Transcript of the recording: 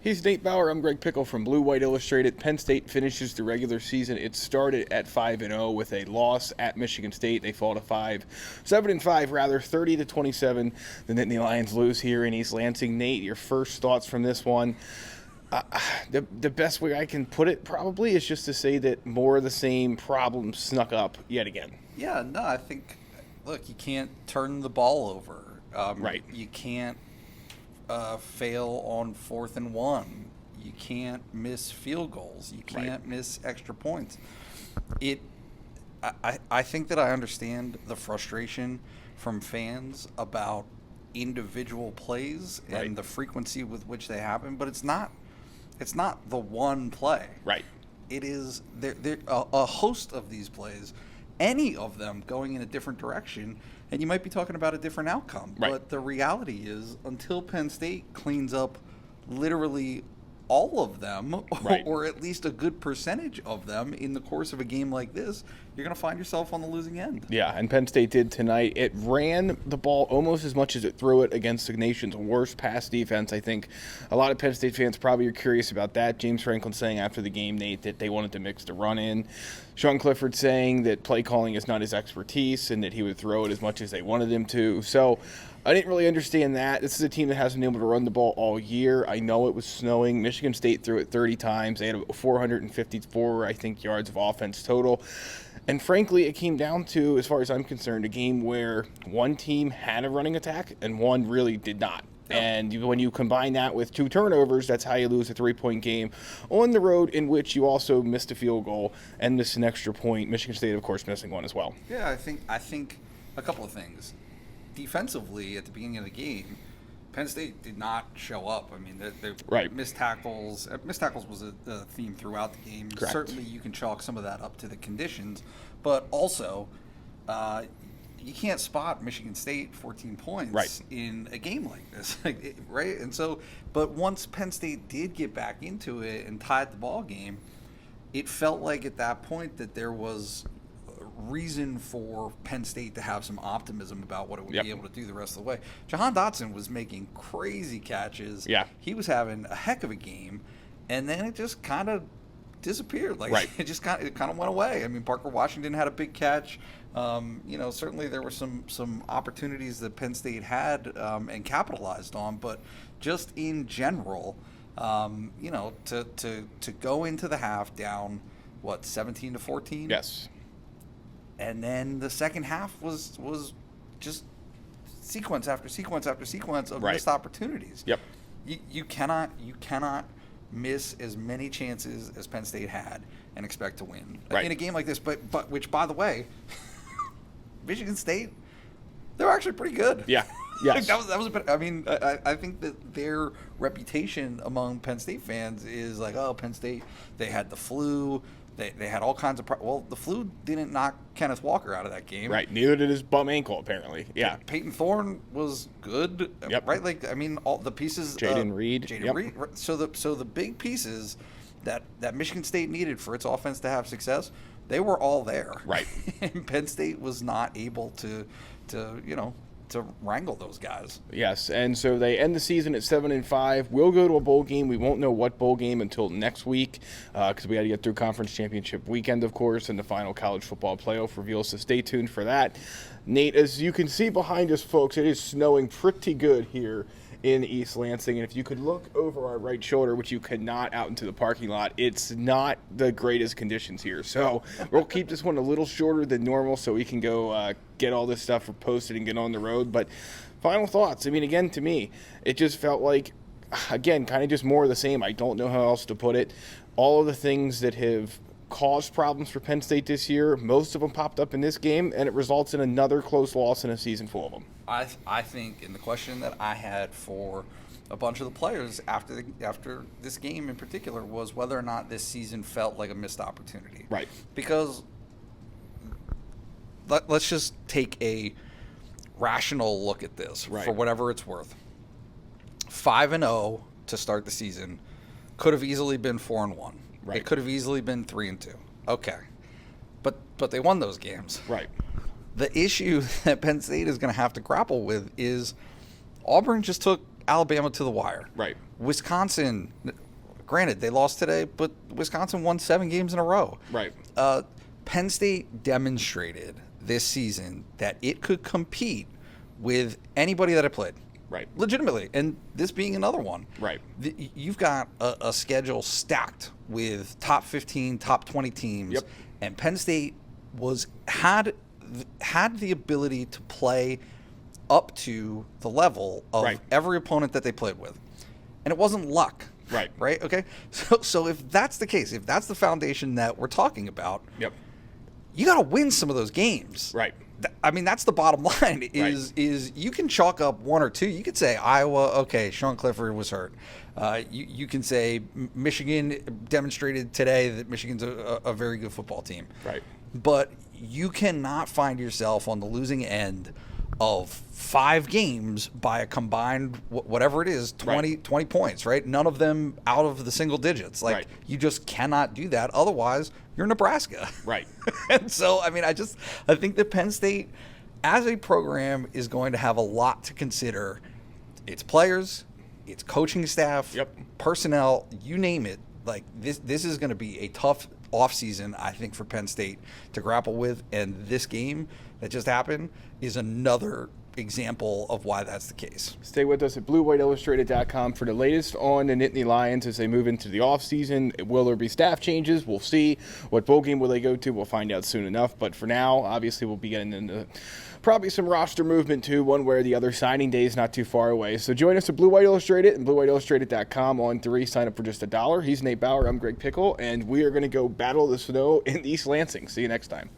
He's Nate Bauer. I'm Greg Pickel from Blue White Illustrated. Penn State finishes the regular season. It started at 5-0 with a loss at Michigan State. They fall to 7-5 rather, 30-27. The Nittany Lions lose here in East Lansing. Nate, your first thoughts from this one? The best way I can put it probably is just to say that more of the same problems snuck up yet again. Yeah, no, I think, look, you can't turn the ball over. Right. You can't fail on 4th and 1. You can't miss field goals. You can't miss extra points. I think that I understand the frustration from fans about individual plays and the frequency with which they happen, but it's not the one play. Right. It is there a host of these plays, any of them going in a different direction, and you might be talking about a different outcome. Right. But the reality is, until Penn State cleans up literally all of them, or at least a good percentage of them in the course of a game like this, you're going to find yourself on the losing end. Yeah, and Penn State did tonight. It ran the ball almost as much as it threw it against the nation's worst pass defense. I think a lot of Penn State fans probably are curious about that. James Franklin saying after the game, Nate, that they wanted to mix the run in. Sean Clifford saying that play calling is not his expertise and that he would throw it as much as they wanted him to. So I didn't really understand that. This is a team that hasn't been able to run the ball all year. I know it was snowing. Michigan State threw it 30 times. They had 454, I think, yards of offense total. And frankly, it came down to, as far as I'm concerned, a game where one team had a running attack and one really did not. And when you combine that with 2 turnovers, that's how you lose a 3-point game on the road, in which you also missed a field goal and missed an extra point. Michigan State, of course, missing one as well. Yeah, I think a couple of things. Defensively, at the beginning of the game, Penn State did not show up. I mean, they missed tackles. Missed tackles was a theme throughout the game. Correct. Certainly, you can chalk some of that up to the conditions, but also you can't spot Michigan State 14 points in a game like this, right? And so, but once Penn State did get back into it and tied the ball game, it felt like at that point that there was reason for Penn State to have some optimism about what it would be able to do the rest of the way. Jahan Dotson was making crazy catches. Yeah. He was having a heck of a game, and then it just kind of disappeared. It just kind of went away. I mean, Parker Washington had a big catch. Certainly there were some opportunities that Penn State had and capitalized on, but just in general, to go into the half down 17-14. Yes. And then the second half was just sequence after sequence after sequence of missed opportunities. Yep. You cannot miss as many chances as Penn State had and expect to win in a game like this. But which, by the way, Michigan State, they're actually pretty good. Yeah. Yes. that was a bit. I mean, I think that their reputation among Penn State fans is like, oh, Penn State, they had the flu. They had all kinds of well, the flu didn't knock Kenneth Walker out of that game. Right. Neither did his bum ankle, apparently. Yeah. Peyton Thorne was good. Yep. Right. Like, I mean, all the pieces. Jaden Reed. Reed. So the big pieces that Michigan State needed for its offense to have success, they were all there. Right. And Penn State was not able to wrangle those guys. Yes, and so they end the season at 7-5. We'll go to a bowl game. We won't know what bowl game until next week because we got to get through conference championship weekend, of course, and the final college football playoff reveals. So stay tuned for that. Nate, as you can see behind us, folks, it is snowing pretty good here in East Lansing. And if you could look over our right shoulder, which you could not out into the parking lot, it's not the greatest conditions here. So we'll keep this one a little shorter than normal so we can go get all this stuff posted and get on the road. But final thoughts. I mean, again, to me, it just felt like, again, kind of just more of the same. I don't know how else to put it. All of the things that have caused problems for Penn State this year, most of them popped up in this game, and it results in another close loss in a season full of them. I think, and the question that I had for a bunch of the players after this game in particular was whether or not this season felt like a missed opportunity. Right. Because let's just take a rational look at this for whatever it's worth. 5-0 to start the season could have easily been 4-1. Right. It could have easily been 3-2. Okay. But they won those games. Right. The issue that Penn State is going to have to grapple with is Auburn just took Alabama to the wire. Right. Wisconsin, granted, they lost today, but Wisconsin won 7 games in a row. Right. Penn State demonstrated this season that it could compete with anybody that it played. Right. Legitimately. And this being another one. Right. You've got a schedule stacked with top 15, top 20 teams. Yep. And Penn State had the ability to play up to the level of right. every opponent that they played with. And it wasn't luck. Right. Right? Okay? So if that's the case, if that's the foundation that we're talking about, yep. you got to win some of those games. Right. I mean, that's the bottom line is you can chalk up 1 or 2. You could say Iowa, okay, Sean Clifford was hurt. You can say Michigan demonstrated today that Michigan's a very good football team. Right. But you cannot find yourself on the losing end of 5 games by a combined, whatever it is, 20 points, right? None of them out of the single digits. Like, you just cannot do that. Otherwise, you're Nebraska. Right. And so, I mean, I think that Penn State, as a program, is going to have a lot to consider. Its players, its coaching staff, personnel, you name it. Like, this is going to be a tough offseason, I think, for Penn State to grapple with. And this game that just happened is another example of why that's the case. Stay with us at BlueWhiteIllustrated.com for the latest on the Nittany Lions as they move into the offseason. Will there be staff changes? We'll see. What bowl game will they go to? We'll find out soon enough. But for now, obviously, we'll be getting into probably some roster movement too, one way or the other. Signing day is not too far away. So join us at Blue White Illustrated and BlueWhiteIllustrated.com on 3. Sign up for just $1. He's Nate Bauer. I'm Greg Pickel, and we are going to go battle the snow in East Lansing. See you next time.